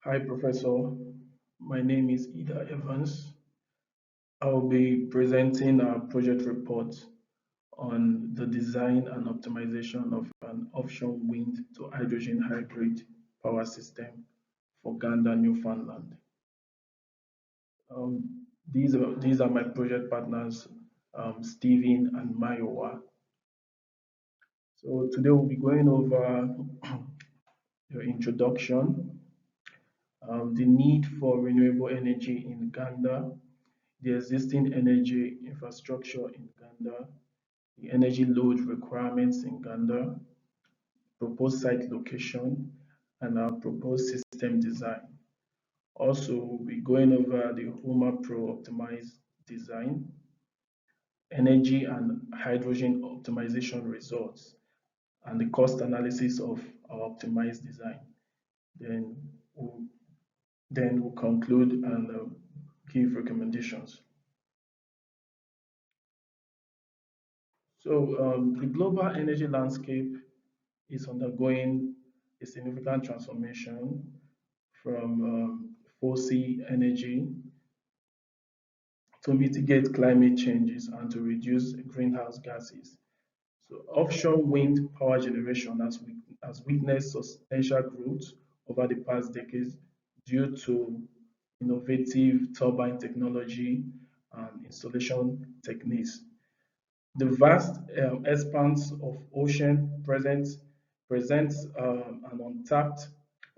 Hi, Professor. My name is Ida Evans. I will be presenting our project report on the design and optimization of an offshore wind to hydrogen hybrid power system for Gander, Newfoundland. These are my project partners, Stephen and Mayowa. So today we'll be going over your introduction, the need for renewable energy in Uganda, the existing energy infrastructure in Uganda, the energy load requirements in Uganda, proposed site location, and our proposed system design. Also, we'll be going over the Homa Pro optimized design, energy and hydrogen optimization results, and the cost analysis of our optimized design. Then we'll, then we'll conclude and give recommendations. So the global energy landscape is undergoing a significant transformation from fossil energy to mitigate climate changes and to reduce greenhouse gases. So offshore wind power generation has witnessed substantial growth over the past decades due to innovative turbine technology and installation techniques. The vast expanse of ocean presents an untapped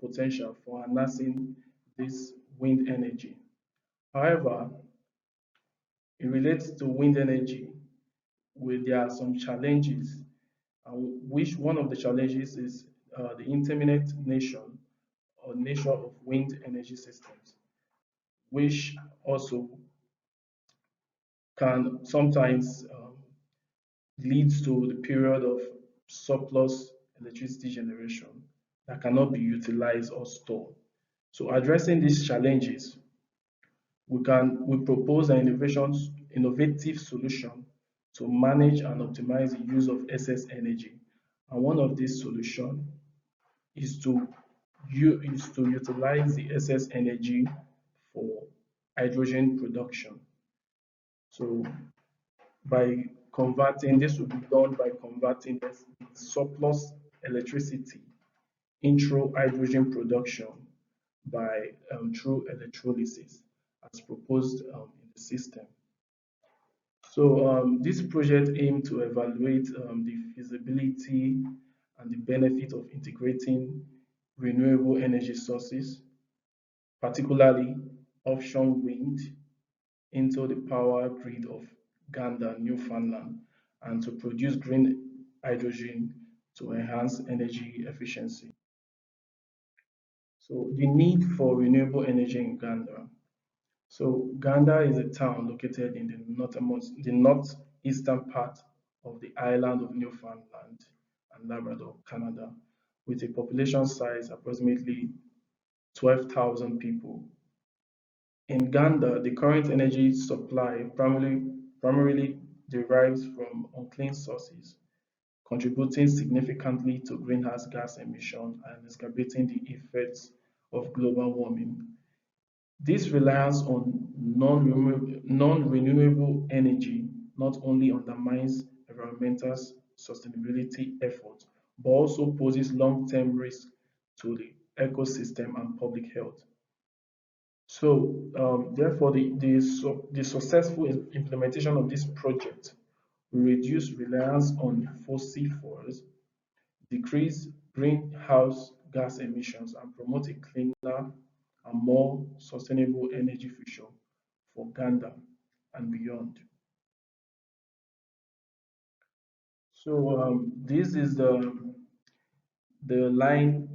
potential for harnessing this wind energy. However, it relates to wind energy, where there are some challenges, which one of the challenges is the intermittent nature of wind energy systems, which also can sometimes leads to the period of surplus electricity generation that cannot be utilized or stored. So addressing these challenges, we propose an innovative solution to manage and optimize the use of excess energy. And one of these solutions is to utilize the excess energy for hydrogen production. So by converting this will be done by converting this surplus electricity into hydrogen production by through electrolysis as proposed in the system. So this project aimed to evaluate the feasibility and the benefit of integrating renewable energy sources, particularly offshore wind, into the power grid of Uganda, Newfoundland, and to produce green hydrogen to enhance energy efficiency. So the need for renewable energy in Uganda. So Uganda is a town located in the northeastern part of the island of Newfoundland and Labrador, Canada, with a population size approximately 12,000 people. In Uganda, the current energy supply primarily derives from unclean sources, contributing significantly to greenhouse gas emission and exacerbating the effects of global warming. This reliance on non-renewable energy not only undermines environmental sustainability efforts, but also poses long-term risks to the ecosystem and public health. So, therefore, the successful implementation of this project will reduce reliance on fossil fuels, decrease greenhouse gas emissions, and promote a cleaner and more sustainable energy future for Uganda and beyond. So, this is the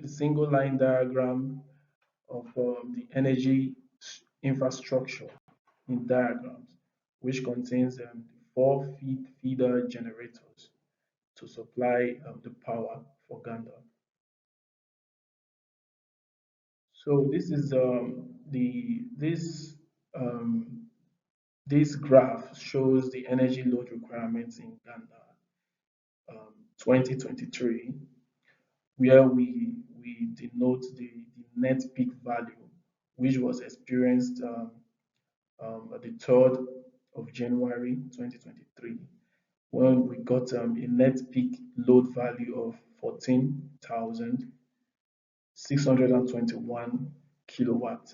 single line diagram of the energy infrastructure in diagrams, which contains four feeder generators to supply the power for Uganda. So this is um, this graph shows the energy load requirements in Uganda 2023, where we denote the net peak value, which was experienced at the 3rd of January 2023, when we got a net peak load value of 14,621 kilowatt.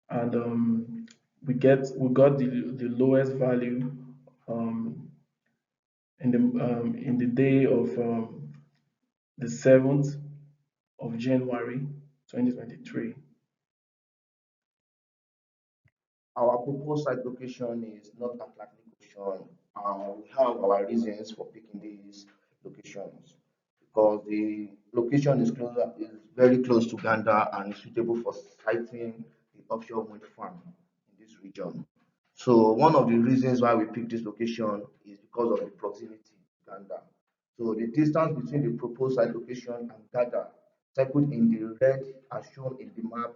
And we got the lowest value um, in the day of the 7th of January 2023. Our proposed site location is not Atlantic Ocean. We have our reasons for picking these locations because the location is very close to Uganda and is suitable for siting the offshore wind farm in this region. So one of the reasons why we picked this location is because of the proximity to Uganda. So the distance between the proposed site location and Uganda, circled in the red as shown in the map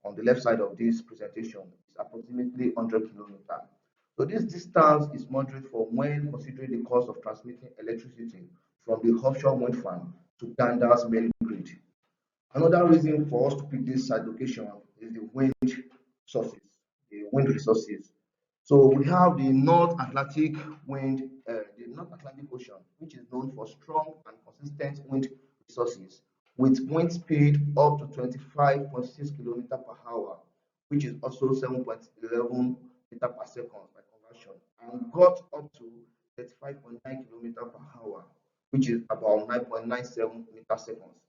on the left side of this presentation, is approximately 100 kilometers. So this distance is moderate for when considering the cost of transmitting electricity from the offshore wind farm to Uganda's main grid. Another reason for us to pick this site location is the sources, the wind resources. So we have the North Atlantic Ocean, which is known for strong and consistent wind resources, with wind speed up to 25.6 kilometers per hour, which is also 7.11 meter per second by conversion, and got up to 35.9 kilometers per hour, which is about 9.97 meter seconds,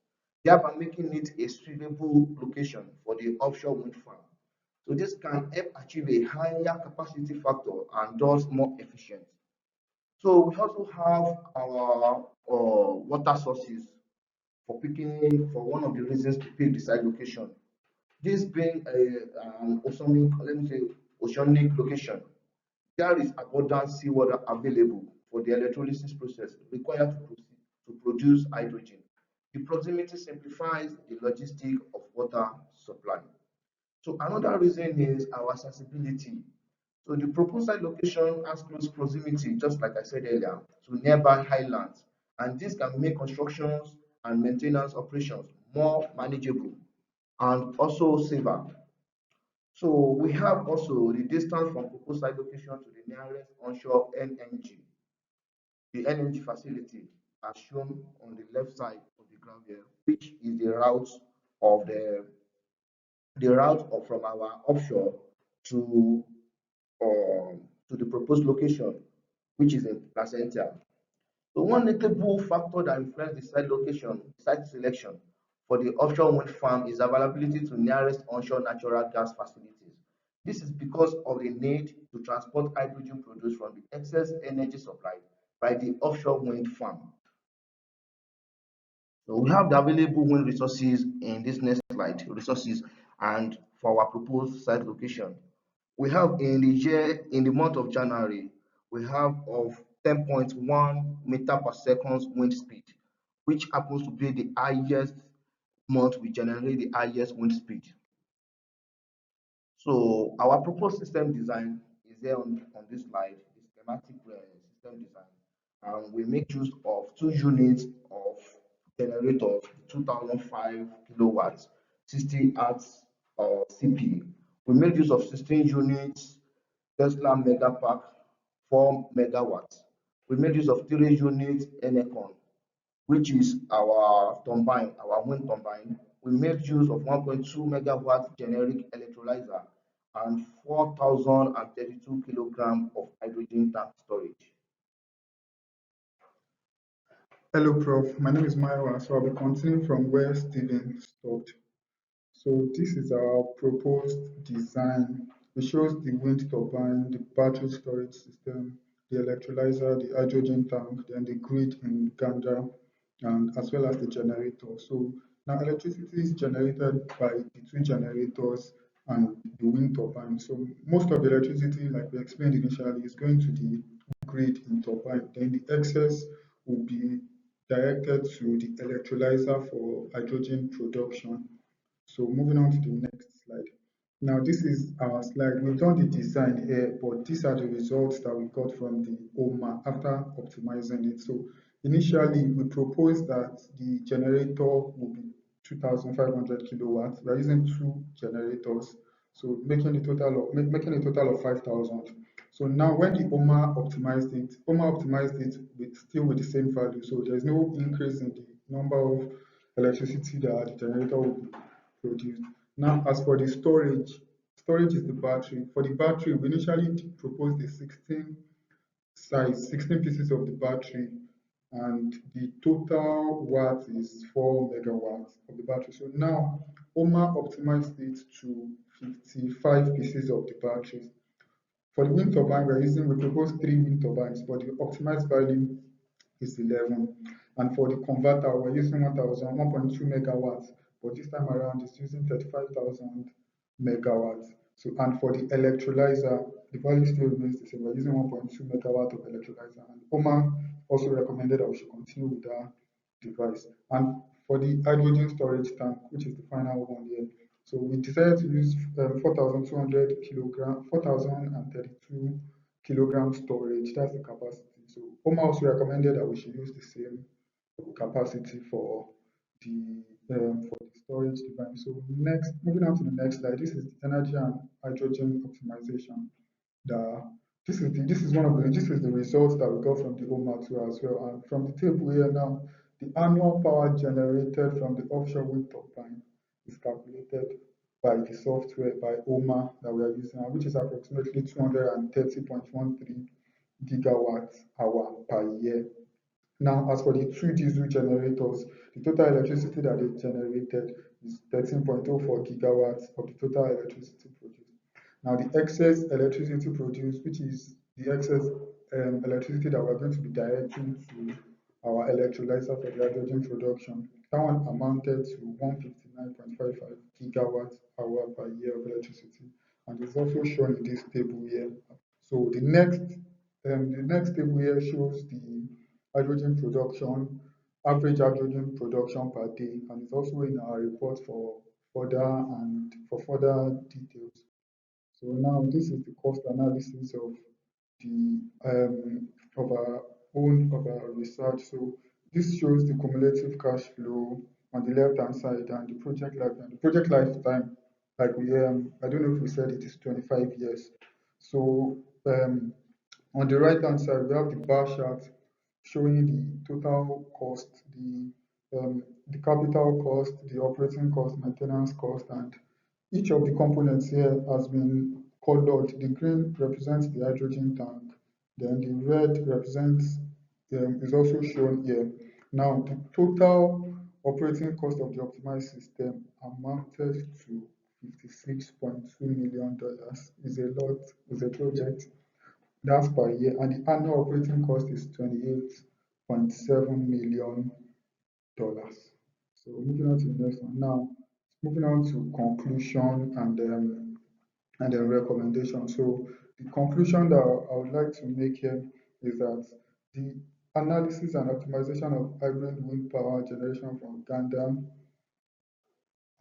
thereby making it a suitable location for the offshore wind farm. So this can help achieve a higher capacity factor and thus more efficient. So we also have our water sources for one of the reasons to pick the site location. This being an oceanic, let me say, oceanic location, there is abundant seawater available for the electrolysis process required to produce hydrogen. The proximity simplifies the logistic of water supply. So another reason is our accessibility. So the proposed site location has close proximity, just like I said earlier, to nearby highlands, and this can make constructions and maintenance operations more manageable and also safer. So we have also the distance from proposed site location to the nearest onshore NNG, the NNG facility, as shown on the left side of the graph here, which is of the from our offshore to to the proposed location, which is in Placentia. So one notable factor that influences the site selection for the offshore wind farm is availability to nearest onshore natural gas facilities. This is because of the need to transport hydrogen produced from the excess energy supplied by the offshore wind farm. So we have the available wind resources in this next slide, resources, and for our proposed site location. We have in the month of January, we have of 10.1 meter per second wind speed, which happens to be the highest month we generate the highest wind speed. So our proposed system design is there on this slide, the schematic system design. And we make use of two units of generators, 2005 kilowatts, 60 hertz CP. We made use of 16 units Tesla Mega Pack, 4 megawatts. We made use of 3 units Enecon, which is our turbine, our wind turbine. We made use of 1.2 megawatt generic electrolyzer and 4,032 kilograms of hydrogen tank storage. Hello, Prof. My name is Maiwa, so I'll be continuing from where Stephen stopped. So this is our proposed design. It shows the wind turbine, the battery storage system, the electrolyzer, the hydrogen tank, then the grid in Uganda, and as well as the generator. So now electricity is generated by the two generators and the wind turbine. So most of the electricity, like we explained initially, is going to the grid in turbine. Then the excess will be directed to the electrolyzer for hydrogen production. So moving on to the next slide. Now this is our slide. We've done the design here, but these are the results that we got from the OMA after optimizing it. So initially we proposed that the generator will be 2,500 kilowatts. We are using two generators, so making a total of 5,000. So now when the OMA optimized it with still with the same value. So there's no increase in the number of electricity that the generator will produce. Now, as for the storage is the battery. For the battery, we initially proposed a 16 pieces of the battery, and the total watt is 4 megawatts of the battery. So now OMA optimized it to 55 pieces of the batteries. For the wind turbine, we proposed three wind turbines, but the optimized value is 11. And for the converter, we're using 1.2 megawatts, but this time around it's using 35,000 megawatts. So, and for the electrolyzer, the value still remains the same. We're using 1.2 megawatt of electrolyzer. And OMA also recommended that we should continue with that device. And for the hydrogen storage tank, which is the final one here, so we decided to use 4,200 kilogram, 4,032 kilogram storage. That's the capacity. So OMA also recommended that we should use the same capacity for the storage device. So next, moving on to the next slide. This is the energy and hydrogen optimization. The this is the results that we got from the OMA too as well. And from the table here now, the annual power generated from the offshore wind turbine is calculated by the software by OMA that we are using, which is approximately 230.13 gigawatt hour per year. Now, as for the two diesel generators, the total electricity that they generated is 13.04 gigawatts of the total electricity produced. Now, the excess electricity produced, which is the excess electricity that we're going to be directing to our electrolyzer for the hydrogen production, that one amounted to 159.55 gigawatt hour per year of electricity, and is also shown in this table here. So the next table here shows the hydrogen production, average hydrogen production per day, and it's also in our report for further details. So now this is the cost analysis the of our research. So this shows the cumulative cash flow on the left hand side and the project lifetime. The project lifetime, like I don't know if we said it is 25 years. So on the right hand side, we have the bar chart showing the total cost, the capital cost, the operating cost, maintenance cost, and each of the components here has been colored. The green represents the hydrogen tank, then the red represents is also shown here. Now, the total operating cost of the optimized system amounted to $56.2 million. Is a lot, is a project. That's per year, and the annual operating cost is $28.7 million. So moving on to the next one. Now, moving on to conclusion and then recommendation. So the conclusion that I would like to make here is that the analysis and optimization of hybrid wind power generation from Uganda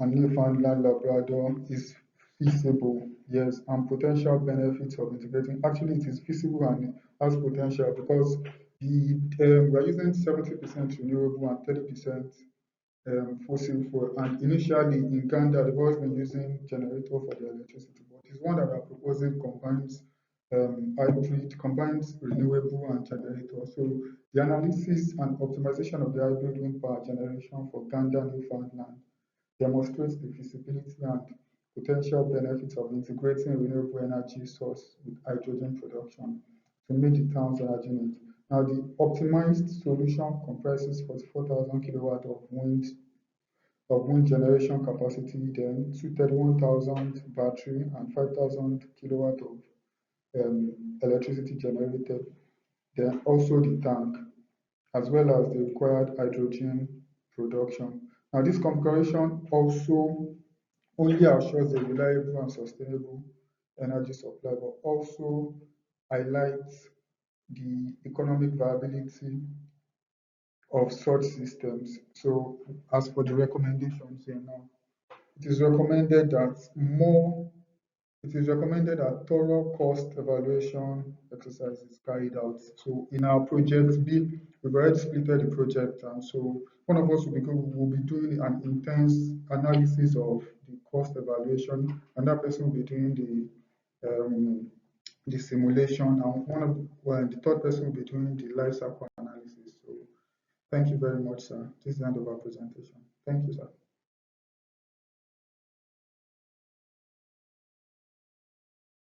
and Newfoundland Labrador is feasible, yes, and potential benefits of integrating. Actually, it is feasible and has potential because we are using 70% renewable and 30% fossil fuel. And initially in Uganda, they've always been using generator for their electricity, but this one that we are proposing combines renewable and generator. So the analysis and optimization of the hybrid wind power generation for Uganda, Newfoundland demonstrates the feasibility and potential benefits of integrating renewable energy source with hydrogen production to meet the town's energy needs. Now, the optimized solution comprises 44,000 kilowatt of wind generation capacity, then 231,000 battery and 5,000 kilowatt of electricity generated, then also the tank, as well as the required hydrogen production. Now, this configuration also only assures a reliable and sustainable energy supply, but also highlights the economic viability of such systems. So, as for the recommendations here now, it is recommended that thorough cost evaluation exercise is carried out. So in our project B, we've already splitted the project, and so One of us will be doing an intense analysis of the cost evaluation, and that person will be doing the simulation, and the third person will be doing the life cycle analysis. So thank you very much, sir. This is the end of our presentation. Thank you, sir.